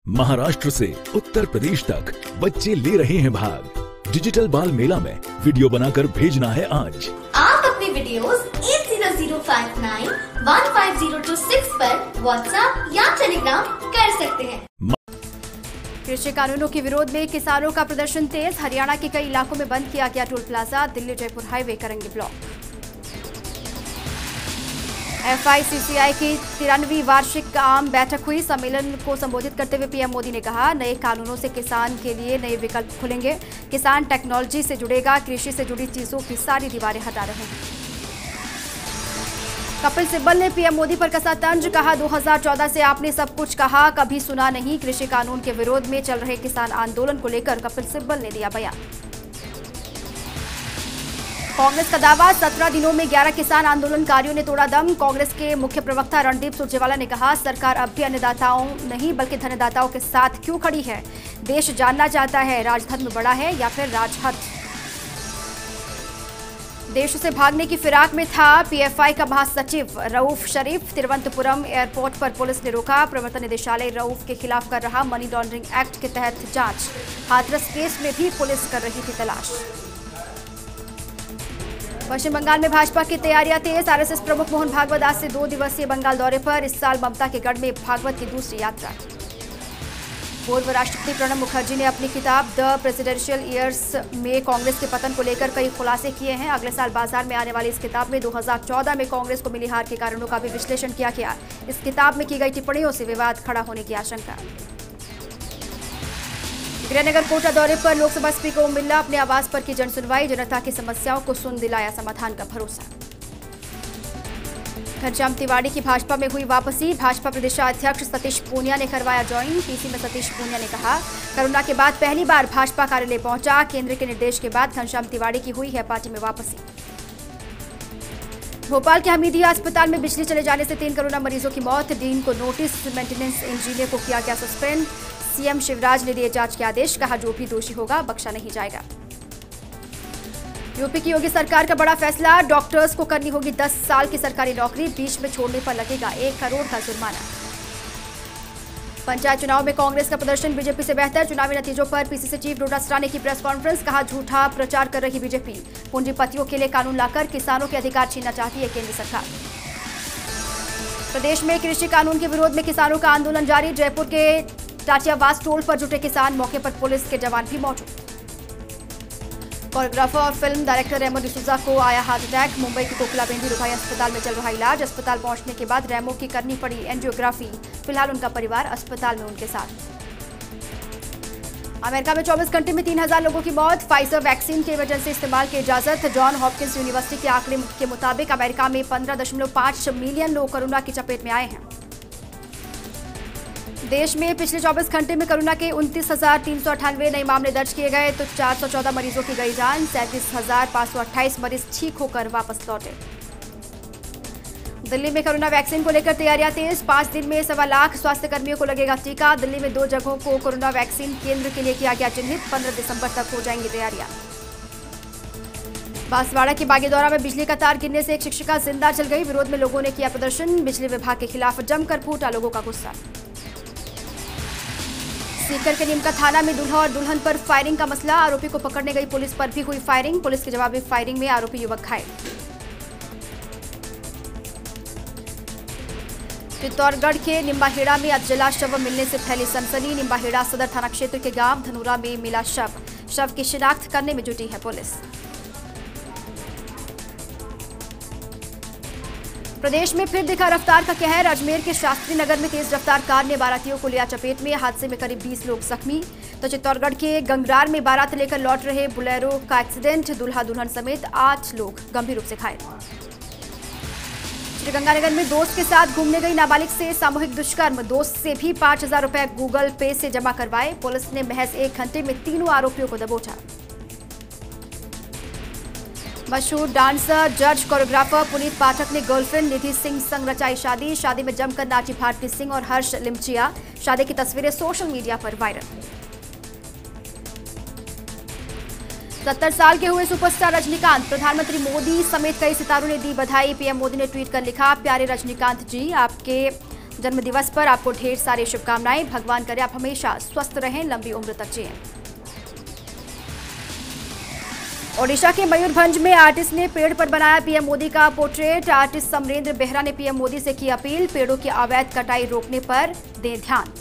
महाराष्ट्र से उत्तर प्रदेश तक बच्चे ले रहे हैं भाग। डिजिटल बाल मेला में वीडियो बनाकर भेजना है आज। आप अपने वीडियोस 8005915026 पर व्हाट्सएप या टेलीग्राम कर सकते हैं। कृषि कानूनों के विरोध में किसानों का प्रदर्शन तेज। हरियाणा के कई इलाकों में बंद किया गया toll plaza. Delhi Jaipur highway करेंगे ब्लॉक। FICCI की 93वीं वार्षिक आम बैठक हुई। सम्मेलन को संबोधित करते हुए पीएम मोदी ने कहा, नए कानूनों से किसान के लिए नए विकल्प खुलेंगे। किसान टेक्नोलॉजी से जुड़ेगा। कृषि से जुड़ी चीजों की सारी दीवारें हटा रहे हैं। कपिल सिब्बल ने पीएम मोदी पर कसा तंज। कहा, 2014 से आपने सब कुछ कहा, कभी सुना नहीं। कृषि कानून के विरोध में चल रहे किसान आंदोलन को लेकर कपिल सिब्बल ने दिया बयान। कांग्रेस का दावा, 17 दिनों में 11 किसान आंदोलनकारियों ने तोड़ा दम। कांग्रेस के मुख्य प्रवक्ता रणदीप सुरजेवाला ने कहा, सरकार अब भी अन्नदाताओं नहीं बल्कि धनदाताओं के साथ क्यों खड़ी है। देश जानना चाहता है, राजधर्म बड़ा है या फिर राजहट। देश से भागने की फिराक में था पीएफआई का महासचिव रऊफ शरीफ। तिरुवनंतपुरम एयरपोर्ट पर पुलिस ने रोका। प्रवर्तन निदेशालय रऊफ के खिलाफ कर रहा मनी लॉन्ड्रिंग एक्ट के तहत जांच। हाथरस केस में भी पुलिस कर रही थी तलाश। पश्चिम बंगाल में भाजपा की तैयारियां तेज। आरएसएस प्रमुख मोहन भागवत आज से 2 दिवसीय बंगाल दौरे पर। इस साल ममता के गढ़ में भागवत की दूसरी यात्रा। पूर्व राष्ट्रपति प्रणब मुखर्जी ने अपनी किताब द प्रेसिडेंशियल ईयर्स में कांग्रेस के पतन को लेकर कई खुलासे किए हैं। अगले साल बाजार में आने वाली इस किताब में 2014 में कांग्रेस को मिली हार के कारणों का भी विश्लेषण किया गया। इस किताब में की गई टिप्पणियों से विवाद खड़ा होने की आशंका। गृहनगर कोटा दौरे पर लोकसभा स्पीकर ओम बिरला अपने आवास पर की जनसुनवाई। जनता की समस्याओं को सुन दिलाया समाधान का भरोसा। घनश्याम तिवाड़ी की भाजपा में हुई वापसी। भाजपा प्रदेशाध्यक्ष सतीश पूनिया ने करवाया ज्वाइन। पीसी में सतीश पूनिया ने कहा, कोरोना के बाद पहली बार भाजपा कार्यालय पहुंचा। केंद्र के निर्देश के बाद घनश्याम तिवाड़ी की हुई है पार्टी में वापसी। भोपाल के हमीदिया अस्पताल में बिजली चले जाने से 3 कोरोना मरीजों की मौत। डीन को नोटिस, मेंटेनेंस इंजीनियर को किया गया सस्पेंड। सीएम शिवराज ने दिए जांच के आदेश। कहा, जो भी दोषी होगा बख्शा नहीं जाएगा। यूपी की योगी सरकार का बड़ा फैसला। डॉक्टर्स को करनी होगी 10 साल की सरकारी नौकरी। बीच में छोड़ने पर लगेगा 1 करोड़ का जुर्माना। पंचायत चुनाव में कांग्रेस का प्रदर्शन बीजेपी से बेहतर। चुनावी नतीजों पर पीसीसी चीफ डोटासरा ने की प्रेस कॉन्फ्रेंस। कहा, झूठा प्रचार कर रही बीजेपी। पूंजीपतियों के लिए कानून लाकर किसानों के अधिकार छीनना चाहती है केंद्र सरकार। प्रदेश में कृषि कानून के विरोध में किसानों का आंदोलन जारी। जयपुर के टाटियावास टोल पर जुटे किसान। मौके पर पुलिस के जवान भी मौजूद। कोरियोग्राफर और फिल्म डायरेक्टर रेमो डिसूजा को आया हार्ट अटैक। मुंबई के कोकिलाबेन धीरूभाई अस्पताल में चल रहा इलाज। अस्पताल पहुंचने के बाद रेमो की करनी पड़ी एंजियोग्राफी। फिलहाल उनका परिवार अस्पताल में उनके साथ। अमेरिका में 24 घंटे में 3000 लोगों की मौत। फाइजर वैक्सीन के इमरजेंसी इस्तेमाल की इजाजत। जॉन हॉपकिंस यूनिवर्सिटी के आंकड़े के मुताबिक अमेरिका में 15.5 मिलियन लोग कोरोना की चपेट में आए हैं। देश में पिछले 24 घंटे में कोरोना के 29,398 नए मामले दर्ज किए गए तो 414 मरीजों की गई जान। 37,528 मरीज ठीक होकर वापस लौटे। दिल्ली में कोरोना वैक्सीन को लेकर तैयारियां तेज। 5 दिन में 1.25 लाख स्वास्थ्य कर्मियों को लगेगा टीका। दिल्ली में 2 जगहों को कोरोना वैक्सीन केंद्र के लिए किया गया चिन्हित। 15 दिसंबर तक हो जाएंगी तैयारियां। बांसवाड़ा के बागीदौरा में बिजली का तार गिरने से एक शिक्षिका जिंदा जल गई। विरोध में लोगों ने किया प्रदर्शन। बिजली विभाग के खिलाफ जमकर फूटा लोगों का गुस्सा। सीकर के नीमका थाना में दूल्हा और दुल्हन पर फायरिंग का मसला। आरोपी को पकड़ने गई पुलिस पर भी हुई फायरिंग। पुलिस की जवाबी फायरिंग में आरोपी युवक घायल। चित्तौड़गढ़ के निम्बाहेड़ा में आज जला शव मिलने से फैली सनसनी। निम्बाहेड़ा सदर थाना क्षेत्र के गांव धनुरा में मिला शव। शव की शिनाख्त करने में जुटी है पुलिस। प्रदेश में फिर दिखा रफ्तार का कहर। अजमेर के शास्त्री नगर में तेज रफ्तार कार ने बारातियों को लिया चपेट में। हादसे में करीब 20 लोग जख्मी। तो चित्तौड़गढ़ के गंगरार में बारात लेकर लौट रहे बुलेरो का एक्सीडेंट। दूल्हा दुल्हन समेत 8 लोग गंभीर रूप से घायल। श्रीगंगानगर में दोस्त के साथ घूमने गई नाबालिग से सामूहिक दुष्कर्म। दोस्त से भी 5,000 रुपए गूगल पे से जमा करवाए। पुलिस ने महज 1 घंटे में तीनों आरोपियों को दबोचा। मशहूर डांसर, जज, कोरियोग्राफर पुनीत पाठक ने गर्लफ्रेंड निधि सिंह संग रचाई शादी। शादी में जमकर नाची भारती सिंह और हर्ष लिमचिया। शादी की तस्वीरें सोशल मीडिया पर वायरल। 70 साल के हुए सुपरस्टार रजनीकांत। प्रधानमंत्री मोदी समेत कई सितारों ने दी बधाई। पीएम मोदी ने ट्वीट कर लिखा, प्यारे रजनीकांत जी, आपके जन्म दिवस पर आपको ढेर सारी शुभकामनाएं। भगवान करे आप हमेशा स्वस्थ रहें, लंबी उम्र तक जिएं। ओडिशा के मयूरभंज में आर्टिस्ट ने पेड़ पर बनाया पीएम मोदी का पोर्ट्रेट। आर्टिस्ट समरेंद्र बेहरा ने पीएम मोदी से की अपील, पेड़ों की अवैध कटाई रोकने पर दें ध्यान।